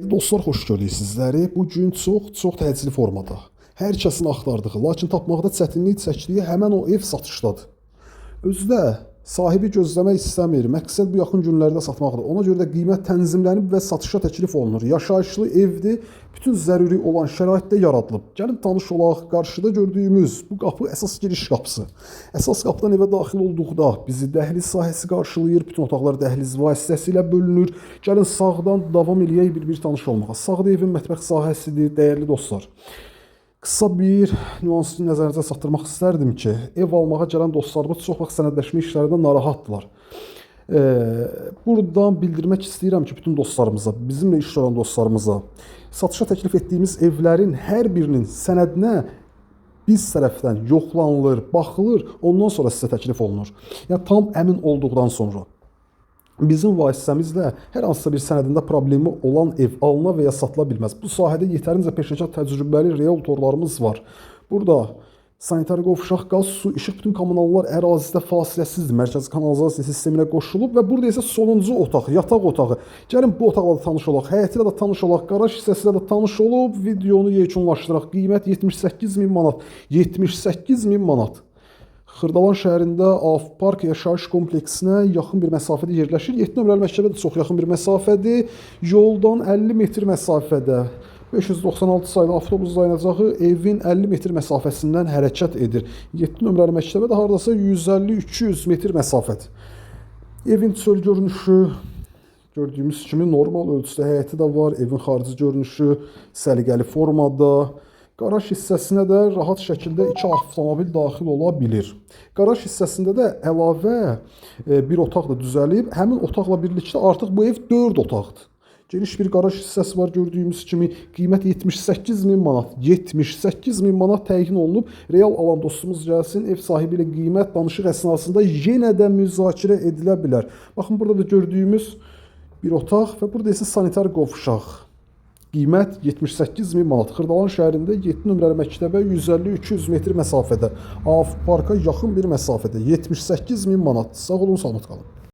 Dostlar, xoş gördük sizləri. Bu gün çox təcili formada. Hər kəsin axtardığı, lakin tapmaqda çətinlik çəkdiyi həmin o ev satışdadır. Özü də sahibi gözləmək istəmir. Məqsəd bu yaxın günlərdə satmaqdır. Ona görə də qiymət tənzimlənib və satışa təklif olunur. Yaşayışlı evdir. Bütün zəruri olan şəraitdə yaradılıb. Gəlin tanış olaq. Qarşıda gördüyümüz bu qapı əsas giriş qapısı. Əsas qapıdan evə daxil olduqda bizi dəhliz sahəsi qarşılayır. Bütün otaqlar dəhliz vasitəsilə bölünür. Gəlin sağdan davam eləyək bir tanış olmağa. Sağda evin mətbəx sahəsidir, dəyərli dostlar. Qısa bir nüansını nəzərinizə çatdırmaq istərdim ki, ev almağa gələn dostlarımız çox vaxt sənədləşmə işlərində narahatdırlar. Buradan bildirmək istəyirəm ki, bütün dostlarımıza, bizimlə iş olan dostlarımıza, satışa təklif etdiyimiz evlərin hər birinin sənədinə biz tərəfdən yoxlanılır, baxılır, ondan sonra sizə təklif olunur. Yəni tam əmin olduqdan sonra. Bizim vasitəmizlə hər hansısa bir sənədində problemi olan ev alına və ya satıla bilməz. Bu sahədə yetərincə peşəkar təcrübəli realtorlarımız var. Burada sanitar qovşaq, qaz, su, işıq, bütün kommunallar ərazidə fasiləsizdir. Mərkəzi kanalizasiya sisteminə qoşulub və burada isə sonuncu otaq, yataq otağı. Gəlin bu otaqla da tanış olaq, həyəti ilə də tanış olaq, qaraj hissəsilə də tanış olub videonu yekunlaşdıraq. Qiymət 78.000 manat. 78.000 manat. Xırdalan şəhərində Avpark yaşayış kompleksinə yaxın bir məsafədə yerləşir. 7 nömrəli məktəbə də çox yaxın bir məsafədir. Yoldan 50 metr məsafədə 596 sayılı avtobus dayanacağı evin 50 metr məsafəsindən hərəkət edir. 7 nömrəli məktəbə də hardasa 150-200 metr məsafədir. Evin çöl görünüşü gördüyümüz kimi normal ölçüdə, həyəti də var. Evin xarici görünüşü səliqəli formada. Qaraj hissəsinə də rahat şəkildə 2 avtomobil daxil ola bilir. Qaraj hissəsində də əlavə bir otaq da düzəlib. Həmin otaqla birlikdə artıq bu ev 4 otaqdır. Geniş bir qaraj hissəsi var gördüyümüz kimi. Qiymət 78.000 manat. 78.000 manat təyin olunub. Real alan dostumuz gəlsin, ev sahibi ilə qiymət danışıq əsnasında yenə də müzakirə edilə bilər. Baxın, burada da gördüyümüz bir otaq və burada isə sanitar qovşaq. Qiymət 78.000 manat. Xırdalan şəhərində 7 nömrəli məktəbə 150-200 metr məsafədə. Avparka yaxın bir məsafədə. 78.000 manat. Sağ olun, salamat qalın.